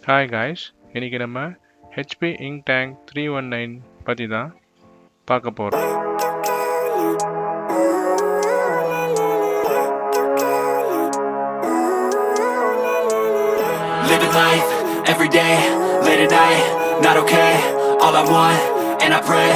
Hi guys, இன்றைக்கி நம்ம HP ink tank 319 பற்றி தான் பார்க்க போகிறோம். Living life, every day, late at night, not okay. All I want, and I pray,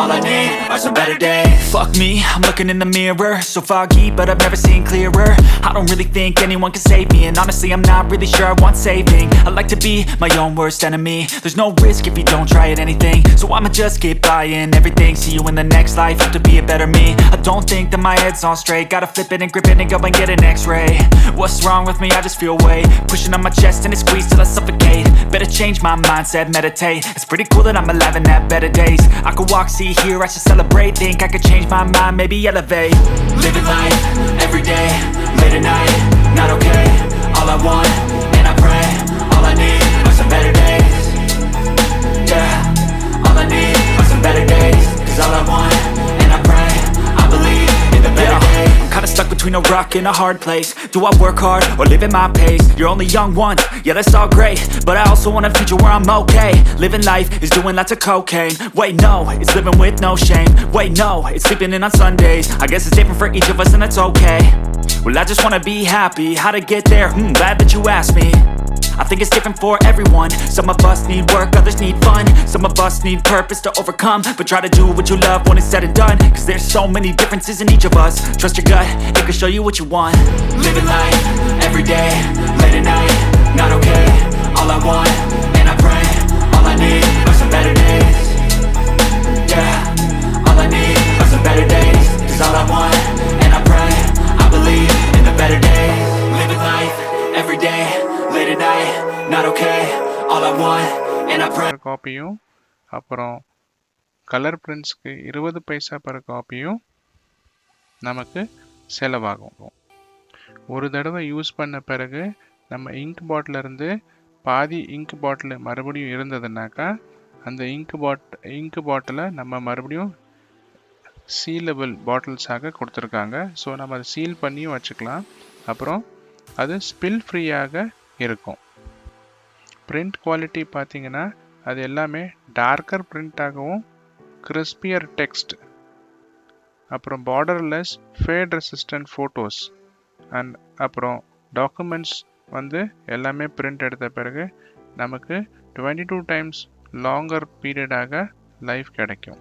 all I need are some better days. Fuck me, I'm looking in the mirror, so foggy, but I've never seen clearer. I don't really think anyone can save me, and honestly I'm not really sure I want saving. I like to be my own worst enemy. There's no risk if you don't try at anything, so I'ma just keep buying everything. See you in the next life, have to be a better me. I don't think that my head's on straight, gotta flip it and grip it and go and get an x-ray. What's wrong with me? I just feel weight pushing on my chest and it squeezes till I suffocate. Better change my mindset, meditate. It's pretty cool that I'm alive and have better days. I could walk, see, hear, I should celebrate. Think I could change my mind, maybe elevate. Living life, every day, late at night, not okay. All I want, and I pray, all I need are some better days. Yeah, all I need are some better days. Cause all I want, and I pray, I believe in the better days. I'm kinda stuck between a rock and a hard place. Do I work hard or live at my pace? You're only young once, yeah that's all great, but I also want a future where I'm okay. Living life is doing lots of cocaine. Wait no, it's living with no shame. Wait no, it's sleeping in on Sundays. I guess it's different for each of us and that's okay. Well I just wanna be happy, how to get there? Glad that you asked me. I think it's different for everyone. Some of us need work, others need fun. Some of us need purpose to overcome. But try to do what you love when it's said and done. Cause there's so many differences in each of us. Trust your gut, it can show you what you want. Living life, every day, late at night, not okay. All I want, and I pray, all I need are some better days. Yeah, all I need are some better days. Cause all I want, and I pray, I believe in the better days. Living life, every day, late at night, not okay. All I want, and I pray. காப்பியும் அப்புறம் colour பிரிண்ட்ஸ்க்கு 20 பைசா per காப்பியும் நமக்கு செலவாகும். ஒரு தடவை use பண்ண பிறகு நம்ம ink பாட்டிலிருந்து பாதி ink பாட்டில் மறுபடியும் இருந்ததுனாக்கா அந்த இங்க் பாட்டிலை நம்ம மறுபடியும் சீலபிள் பாட்டில்ஸாக கொடுத்துருக்காங்க. ஸோ நம்ம அதை சீல் பண்ணியும் வச்சுக்கலாம். அப்புறம் அது ஸ்பில் ஃப்ரீயாக இருக்கும். பிரிண்ட் குவாலிட்டி பார்த்தீங்கன்னா அது எல்லாமே டார்க்கர் பிரிண்ட்டாகவும் கிறிஸ்பியர் டெக்ஸ்ட், அப்புறம் borderless fade resistant photos and அப்புறம் டாக்குமெண்ட்ஸ் எல்லாமே பிரிண்ட் எடுத்த பிறகு நமக்கு 22 டைம்ஸ் லாங்கர் பீரியடாக லைஃப் கிடைக்கும்.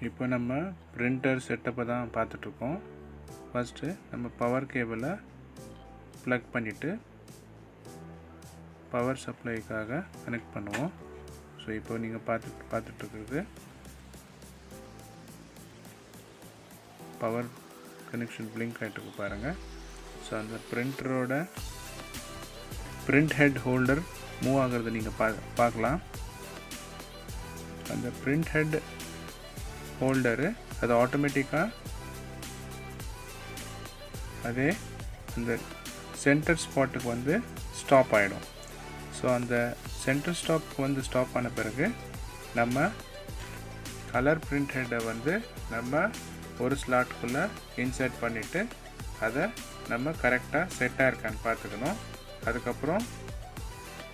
இப்போ நம்ம பிரிண்டர் செட்டப்பை தான் பார்த்துட்ருக்கோம். ஃபஸ்ட்டு நம்ம பவர் கேபிளை ப்ளக் பண்ணிவிட்டு பவர் சப்ளைக்காக கனெக்ட் பண்ணுவோம். ஸோ இப்போ நீங்கள் பார்த்துட்ருக்கிறது பவர் கனெக்ஷன் பிளிங்க் ஆகிட்டுருக்கு பாருங்கள். ஸோ அந்த பிரிண்டரோட பிரிண்ட் ஹெட் ஹோல்டர் மூவ் ஆகிறத நீங்கள் பார்க்கலாம். அந்த பிரிண்ட் ஹெட் ஹோல்டரு அது ஆட்டோமேட்டிக்காக அதே அந்த சென்டர் ஸ்பாட்டுக்கு ஸ்டாப் ஆகிடும். ஸோ அந்த சென்டர் ஸ்டாப்க்கு ஸ்டாப் ஆன பிறகு நம்ம கலர் பிரிண்ட் ஹெட்டை நம்ம ஒரு ஸ்லாட்டுக்குள்ளே இன்சர்ட் பண்ணிவிட்டு அதை நம்ம கரெக்டாக செட்டாக இருக்கான்னு பார்த்துக்கணும். அதுக்கப்புறம்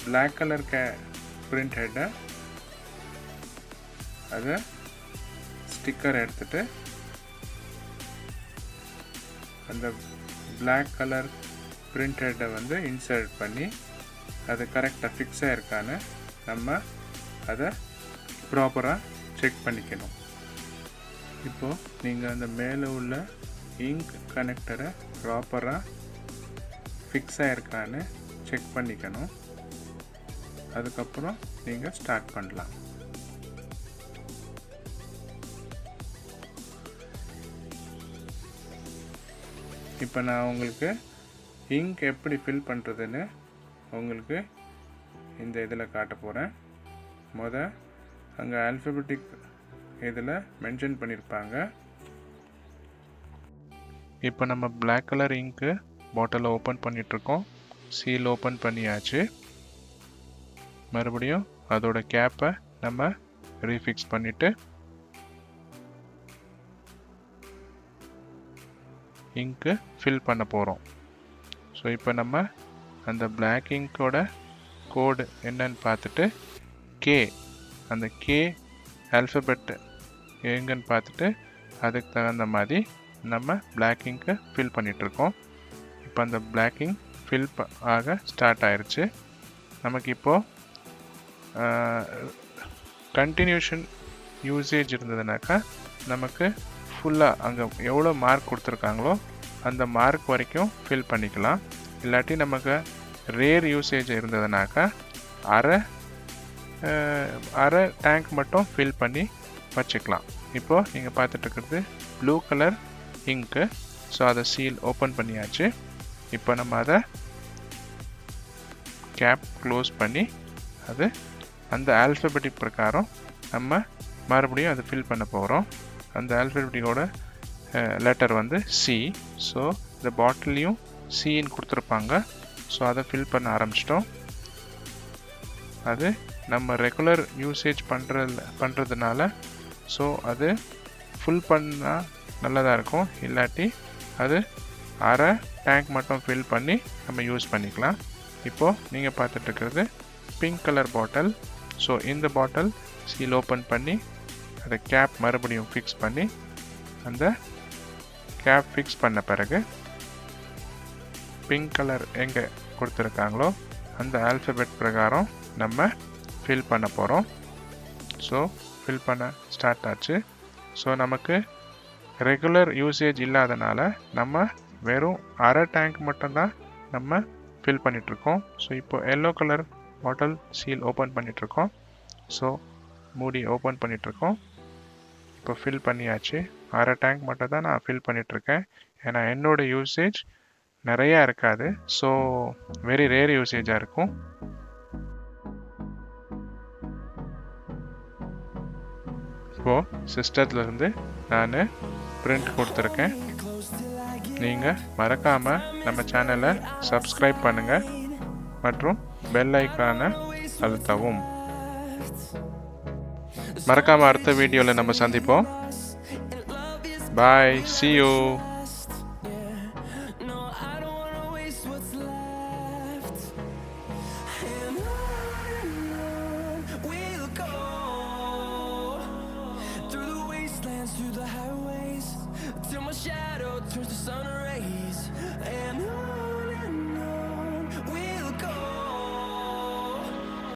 பிளாக் கலர் பிரிண்ட் ஹெட்டை அதை ஸ்டிக்கர் எடுத்துட்டு அந்த பிளாக் கலர் பிரிண்ட் ஹெட்டை இன்சர்ட் பண்ணி அது கரெக்டாக ஃபிக்ஸ் ஆகிருக்கான்னு நம்ம அதை ப்ராப்பராக செக் பண்ணிக்கணும். இப்போது நீங்கள் அந்த மேலே உள்ள இங்க் கனெக்டரை ப்ராப்பராக ஃபிக்ஸ் ஆகிருக்கான்னு செக் பண்ணிக்கணும். அதுக்கப்புறம் நீங்கள் ஸ்டார்ட் பண்ணலாம். இப்போ நான் உங்களுக்கு இங்க் எப்படி ஃபில் பண்ணுறதுன்னு உங்களுக்கு இந்த இதில் காட்ட போகிறேன். அங்கே ஆல்ஃபபெட்டிக் இதில் மென்ஷன் பண்ணியிருப்பாங்க. இப்போ நம்ம பிளாக் கலர் இங்க்கு பாட்டிலை ஓப்பன் பண்ணிகிட்ருக்கோம். சீல் ஓப்பன் பண்ணியாச்சு. மறுபடியும் அதோட கேப்பை நம்ம ரீஃபிக்ஸ் பண்ணிவிட்டு இங்க்கு ஃபில் பண்ண போகிறோம். ஸோ இப்போ நம்ம அந்த பிளாக் இங்கோட கோடு என்னன்னு பார்த்துட்டு கே, அந்த கே ஆல்ஃபபெட் எங்கன்னு பார்த்துட்டு அதுக்கு தகுந்த மாதிரி நம்ம பிளாக் இங்க்கு ஃபில் பண்ணிகிட்ருக்கோம். இப்போ அந்த பிளாக் இங்க் ஃபில் ஆக ஸ்டார்ட் ஆயிடுச்சு. நமக்கு இப்போது கண்டினியூஷன் யூசேஜ் இருந்ததுனாக்கா நமக்கு ஃபுல்லாக அங்கே எவ்வளோ மார்க் கொடுத்துருக்காங்களோ அந்த மார்க் வரைக்கும் ஃபில் பண்ணிக்கலாம். இல்லாட்டி நமக்கு ரேர் யூசேஜ் இருந்ததுனாக்கா அரை டேங்க் மட்டும் ஃபில் பண்ணி வச்சுக்கலாம். இப்போது நீங்கள் பார்த்துட்ருக்கிறது ப்ளூ கலர் இங்க்கு. ஸோ அதை சீல் ஓப்பன் பண்ணியாச்சு. இப்போ நம்ம அதை கேப் க்ளோஸ் பண்ணி அது அந்த ஆல்ஃபபெட்டிக் பிரகாரம் நம்ம மறுபடியும் அதை ஃபில் பண்ண போகிறோம். அந்த ஆல்ஃபபெட்டிக்கோட லெட்டர் வந்து சி. ஸோ இந்த பாட்டிலையும் சின்னு கொடுத்துருப்பாங்க. ஸோ அதை ஃபில் பண்ண ஆரம்பிச்சிட்டோம். அது நம்ம ரெகுலர் யூசேஜ் பண்ணுறதுனால ஸோ அது ஃபுல் பண்ணால் நல்லதாக இருக்கும். இல்லாட்டி அது அரை டேங்க் மட்டும் ஃபில் பண்ணி நம்ம யூஸ் பண்ணிக்கலாம். இப்போது நீங்கள் பார்த்துட்ருக்கிறது பிங்க் கலர் பாட்டில். ஸோ இந்த பாட்டில் சீல் ஓப்பன் பண்ணி அதை கேப் மறுபடியும் ஃபிக்ஸ் பண்ணி அந்த கேப் ஃபிக்ஸ் பண்ண பிறகு பிங்க் கலர் எங்கே கொடுத்துருக்காங்களோ அந்த ஆல்ஃபபெட் பிரகாரம் நம்ம ஃபில் பண்ண போகிறோம். ஸோ ஃபில் பண்ண ஸ்டார்ட் ஆச்சு. ஸோ நமக்கு ரெகுலர் யூசேஜ் இல்லாதனால நம்ம வெறும் அரை டேங்க் மட்டும்தான் நம்ம ஃபில் பண்ணிகிட்ருக்கோம். ஸோ இப்போ yellow colour bottle seal open பண்ணிகிட்ருக்கோம். ஸோ மூடி ஓப்பன் பண்ணிகிட்ருக்கோம். இப்போ ஃபில் பண்ணியாச்சு. அரை டேங்க் மட்டும் தான் நான் ஃபில் பண்ணிகிட்ருக்கேன். ஏன்னா என்னோடய யூசேஜ் நிறையா இருக்காது. ஸோ வெரி ரேர் யூசேஜாக இருக்கும். இப்போது சிஸ்டத்துலேருந்து நான் பிரிண்ட் கொடுத்துருக்கேன். நீங்கள் மறக்காமல் நம்ம சேனலை சப்ஸ்கிரைப் பண்ணுங்கள் மற்றும் பெல் ஐக்கானை அழுத்தவும். மறக்காமல் அடுத்த வீடியோவில் நம்ம சந்திப்போம். பாய், see you. Through the wastelands, through the highways, till my shadow turns to sun rays.